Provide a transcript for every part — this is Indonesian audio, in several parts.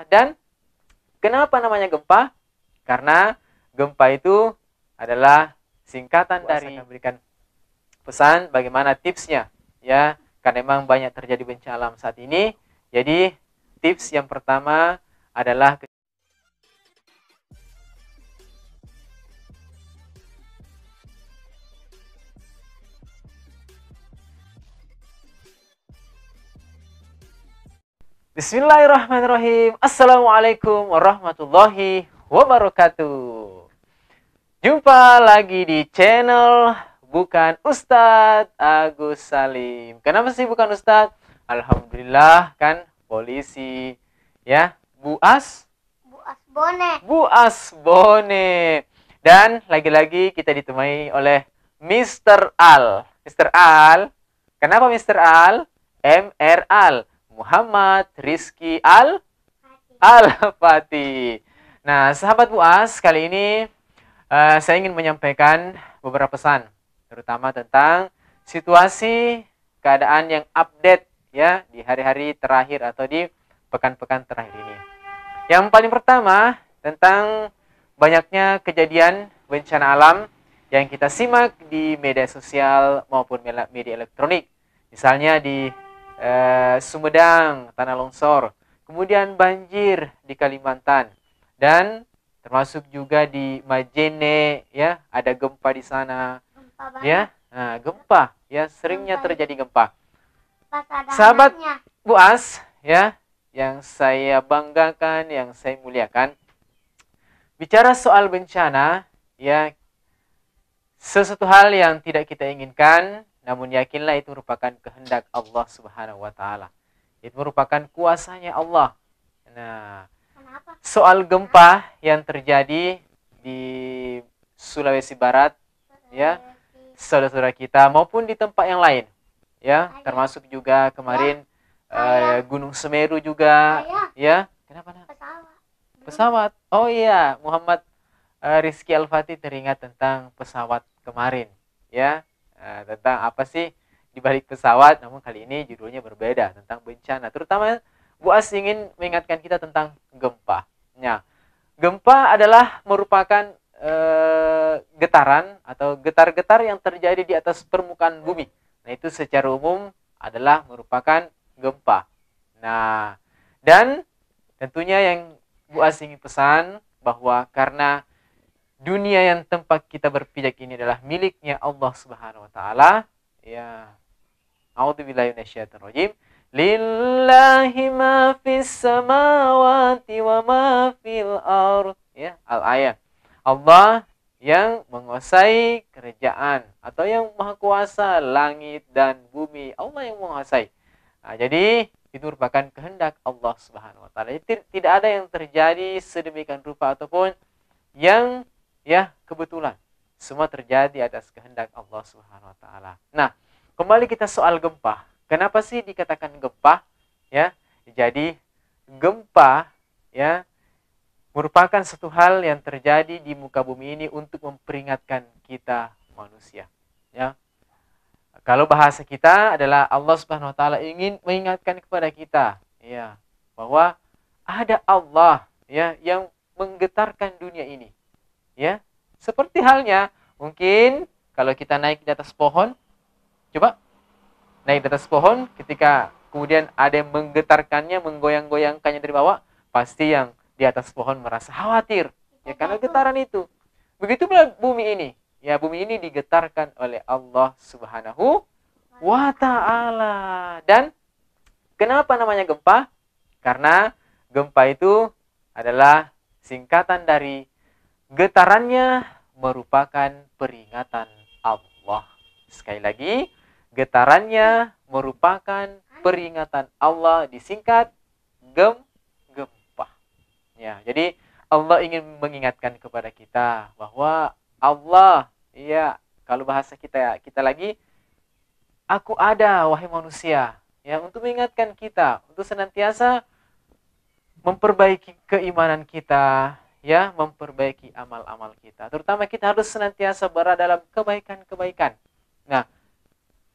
Dan kenapa namanya gempa? Karena gempa itu adalah singkatan dari memberikan pesan bagaimana tipsnya, ya. Karena memang banyak terjadi bencana alam saat ini. Jadi tips yang pertama adalah Bismillahirrahmanirrahim. Assalamualaikum warahmatullahi wabarakatuh. Jumpa lagi di channel Bukan Ustadz Agus Salim. Kenapa sih bukan Ustadz? Alhamdulillah kan polisi, ya. Buas Bone. Buas Bone. Dan lagi-lagi kita ditemani oleh Mr. Al. Mr. Al. Kenapa Mr. Al? MR Al. Muhammad Rizky Al-Fatih. Nah, sahabat Buas, kali ini saya ingin menyampaikan beberapa pesan, terutama tentang situasi keadaan yang update, ya, di hari-hari terakhir atau di pekan-pekan terakhir ini. Yang paling pertama, tentang banyaknya kejadian bencana alam yang kita simak di media sosial maupun media elektronik. Misalnya di Sumedang, tanah longsor, kemudian banjir di Kalimantan, dan termasuk juga di Majene, ya, ada gempa di sana, ya. Nah, gempa, ya, seringnya terjadi gempa. Sahabat Buas, ya, yang saya banggakan, yang saya muliakan, bicara soal bencana, ya, sesuatu hal yang tidak kita inginkan, namun yakinlah itu merupakan kehendak Allah Subhanahu wa Ta'ala. Itu merupakan kuasanya Allah. Nah, soal gempa yang terjadi di Sulawesi Barat, ya, saudara-saudara kita, maupun di tempat yang lain, ya, termasuk juga kemarin Gunung Semeru juga, ya. Kenapa nak? Pesawat. Oh iya, Muhammad Rizky Al-Fatih teringat tentang pesawat kemarin, ya. Tentang apa sih di balik pesawat, namun kali ini judulnya berbeda, tentang bencana. Terutama Buas ingin mengingatkan kita tentang gempa. Nah, gempa adalah merupakan getaran atau getar-getar yang terjadi di atas permukaan bumi. Nah, itu secara umum adalah merupakan gempa. Nah, dan tentunya yang Buas ingin pesan bahwa karena dunia yang tempat kita berpijak ini adalah miliknya Allah Subhanahu wa Ta'ala, ya. A'udzubillahi minasyaitonirrajim. Lillahi ma fis samawati wa ma fil ardh, ya, al-ayat. Allah yang menguasai kerajaan atau yang maha kuasa langit dan bumi. Allah yang menguasai. Nah, jadi itu merupakan kehendak Allah Subhanahu wa Ta'ala. Tidak ada yang terjadi sedemikian rupa ataupun yang, ya, kebetulan. Semua terjadi atas kehendak Allah Subhanahu wa Ta'ala. Nah, kembali kita soal gempa. Kenapa sih dikatakan gempa? Ya, jadi gempa, ya, merupakan satu hal yang terjadi di muka bumi ini untuk memperingatkan kita manusia, ya. Kalau bahasa kita adalah Allah Subhanahu wa Ta'ala ingin mengingatkan kepada kita, ya, bahwa ada Allah, ya, yang menggetarkan dunia ini. Ya, seperti halnya mungkin kalau kita naik di atas pohon, coba naik di atas pohon, ketika kemudian ada yang menggetarkannya, menggoyang-goyangkannya dari bawah, pasti yang di atas pohon merasa khawatir, ya, karena getaran itu. Begitu pula bumi ini, ya, bumi ini digetarkan oleh Allah Subhanahu wa Ta'ala. Dan kenapa namanya gempa? Karena gempa itu adalah singkatan dari getarannya merupakan peringatan Allah. Sekali lagi, getarannya merupakan peringatan Allah, disingkat gempa. Ya, jadi Allah ingin mengingatkan kepada kita bahwa Allah, ya, kalau bahasa kita lagi, aku ada wahai manusia, ya, untuk mengingatkan kita, untuk senantiasa memperbaiki keimanan kita, ya, memperbaiki amal-amal kita. Terutama kita harus senantiasa berada dalam kebaikan-kebaikan. Nah,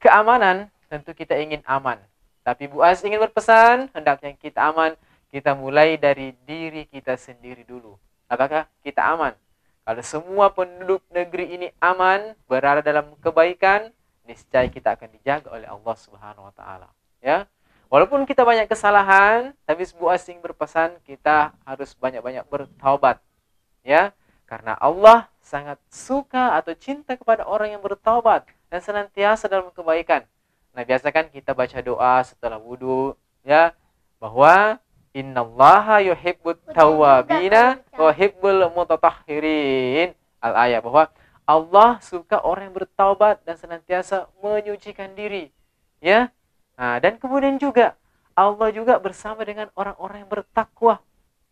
keamanan tentu kita ingin aman. Tapi Buas ingin berpesan, hendaknya kita aman, kita mulai dari diri kita sendiri dulu. Apakah kita aman? Kalau semua penduduk negeri ini aman, berada dalam kebaikan, niscaya kita akan dijaga oleh Allah Subhanahu wa taala. Ya. Walaupun kita banyak kesalahan, tapi Bu Asing berpesan kita harus banyak-banyak bertaubat. Ya. Karena Allah sangat suka atau cinta kepada orang yang bertaubat dan senantiasa dalam kebaikan. Nah, biasakan kita baca doa setelah wudu, ya, bahwa innallaha yuhibbut tawwabina wa yuhibbul mutatahhirin. Al-ayat bahwa Allah suka orang yang bertaubat dan senantiasa menyucikan diri, ya. Nah, dan kemudian juga Allah juga bersama dengan orang-orang yang bertakwa,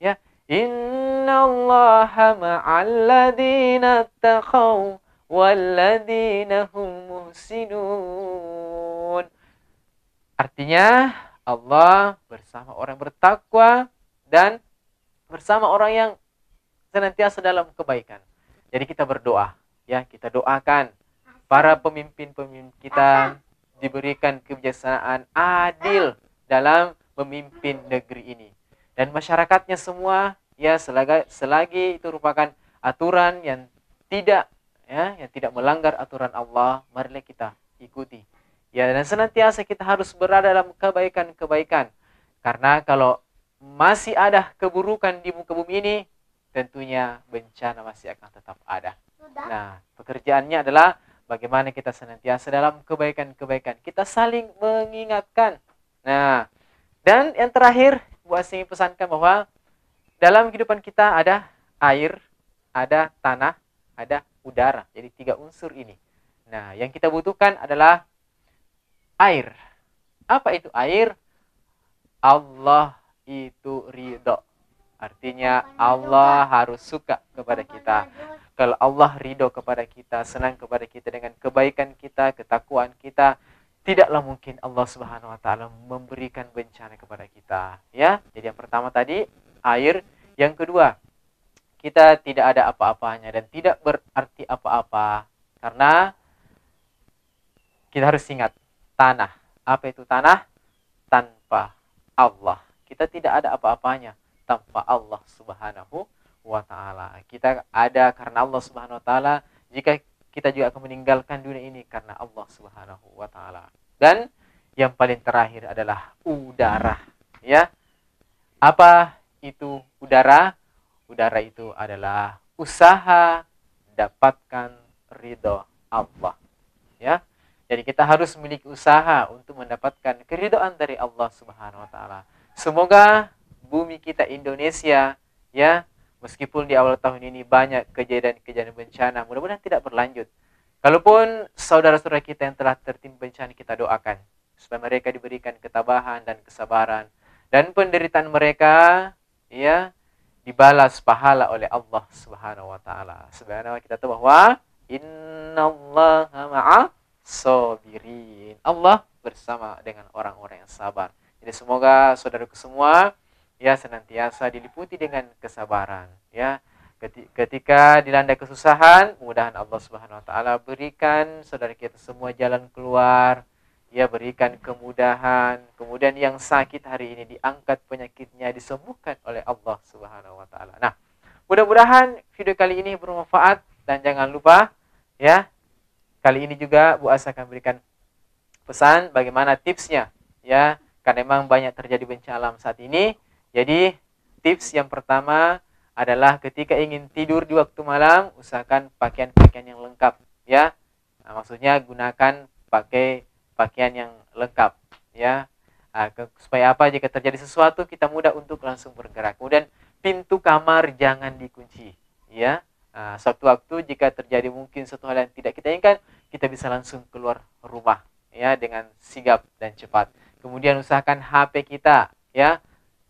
ya. Innallaha ma'al ladzina taqaw wal ladzina hum muhsinun. Artinya Allah bersama orang bertakwa dan bersama orang yang senantiasa dalam kebaikan. Jadi kita berdoa, ya, kita doakan para pemimpin-pemimpin kita diberikan kebijaksanaan adil dalam memimpin negeri ini. Dan masyarakatnya semua, ya, selagi itu merupakan aturan yang tidak melanggar aturan Allah, marilah kita ikuti. Ya, dan senantiasa kita harus berada dalam kebaikan-kebaikan. Karena kalau masih ada keburukan di muka bumi ini, tentunya bencana masih akan tetap ada. Nah, pekerjaannya adalah bagaimana kita senantiasa dalam kebaikan-kebaikan. Kita saling mengingatkan. Nah, dan yang terakhir, Bu Asing pesankan bahwa dalam kehidupan kita ada air, ada tanah, ada udara. Jadi 3 unsur ini. Nah, yang kita butuhkan adalah air. Apa itu air? Allah itu ridho. Artinya Allah harus suka kepada kita. Kalau Allah ridho kepada kita, senang kepada kita dengan kebaikan kita, ketakwaan kita, tidaklah mungkin Allah Subhanahu wa taala memberikan bencana kepada kita, ya. Jadi yang pertama tadi air, yang kedua kita tidak ada apa-apanya dan tidak berarti apa-apa karena kita harus ingat tanah. Apa itu tanah? Tanpa Allah. Kita tidak ada apa-apanya tanpa Allah Subhanahu wa taala. Kita ada karena Allah Subhanahu wa taala. Jika kita juga akan meninggalkan dunia ini karena Allah Subhanahu wa taala. Dan yang paling terakhir adalah udara, ya. Apa itu udara? Udara itu adalah usaha dapatkan ridho Allah, ya. Jadi kita harus memiliki usaha untuk mendapatkan keridhaan dari Allah Subhanahu wa taala. Semoga bumi kita Indonesia, ya, meskipun di awal tahun ini banyak kejadian-kejadian bencana, mudah-mudahan tidak berlanjut. Kalaupun saudara-saudara kita yang telah tertimpa bencana, kita doakan supaya mereka diberikan ketabahan dan kesabaran dan penderitaan mereka, ya, dibalas pahala oleh Allah Subhanahu wa taala. Sebenarnya kita tahu bahwa innallaha ma'a sabirin. Allah bersama dengan orang-orang yang sabar. Jadi semoga saudaraku semua, ya, senantiasa diliputi dengan kesabaran, ya. Ketika dilanda kesusahan, mudah-mudahan Allah Subhanahu wa taala berikan saudara kita semua jalan keluar, ya, berikan kemudahan. Kemudian yang sakit hari ini diangkat penyakitnya, disembuhkan oleh Allah Subhanahu wa taala. Nah, mudah-mudahan video kali ini bermanfaat dan jangan lupa, ya, kali ini juga Bu Asa akan berikan pesan bagaimana tipsnya, ya, karena memang banyak terjadi bencana alam saat ini. Jadi tips yang pertama adalah ketika ingin tidur di waktu malam, usahakan pakaian-pakaian yang lengkap, ya. Nah, maksudnya gunakan pakai pakaian yang lengkap, ya. Supaya apa? Jika terjadi sesuatu kita mudah untuk langsung bergerak. Kemudian pintu kamar jangan dikunci, ya. Suatu waktu jika terjadi mungkin suatu hal yang tidak kita inginkan, kita bisa langsung keluar rumah, ya, dengan sigap dan cepat. Kemudian usahakan HP kita, ya,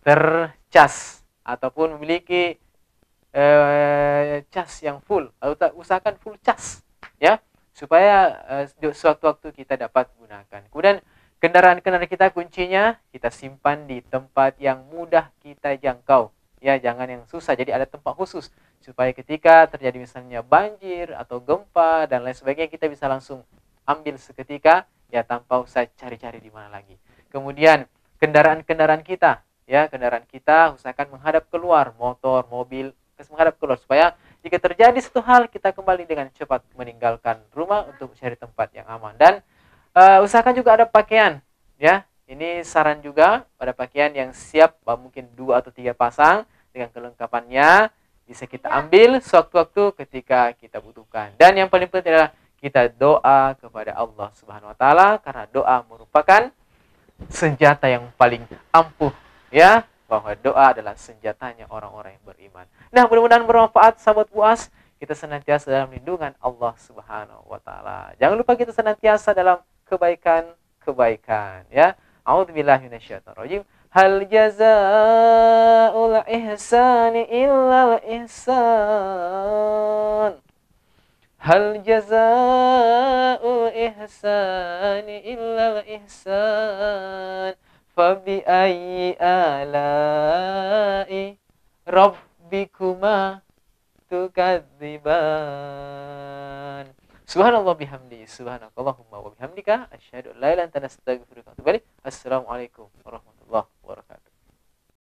tercas ataupun memiliki cas yang full. Usahakan full cas, ya, supaya suatu waktu kita dapat gunakan. Kemudian kendaraan-kendaraan kita kuncinya kita simpan di tempat yang mudah kita jangkau, ya, jangan yang susah. Jadi ada tempat khusus supaya ketika terjadi misalnya banjir atau gempa dan lain sebagainya, kita bisa langsung ambil seketika, ya, tanpa usah cari-cari di mana lagi. Kemudian kendaraan-kendaraan kita, ya kendaraan kita usahakan menghadap keluar, motor, mobil menghadap keluar supaya jika terjadi satu hal kita kembali dengan cepat meninggalkan rumah untuk mencari tempat yang aman. Dan usahakan juga ada pakaian, ya. Ini saran juga pada pakaian yang siap, mungkin 2 atau 3 pasang dengan kelengkapannya bisa kita ambil sewaktu-waktu ketika kita butuhkan. Dan yang paling penting adalah kita doa kepada Allah Subhanahu wa taala, karena doa merupakan senjata yang paling ampuh, ya, bahwa doa adalah senjatanya orang-orang yang beriman. Nah, mudah-mudahan bermanfaat sahabat Buas. Kita senantiasa dalam lindungan Allah Subhanahu wa taala. Jangan lupa kita senantiasa dalam kebaikan-kebaikan, ya. A'udzubillahi minasyaitonirrajim. Hal jazaa'ul ihsani illal ihsan. Hal jazaa'ul ihsani illal ihsan. Fabi ayyi ala'i rabbikuma tukadziban. Subhanallah bihamdi, subhanakallahumma wa bihamdika asyhadu an la ilaha illa anta astaghfiruka wa atubu ilaik. Assalamualaikum warahmatullahi wabarakatuh.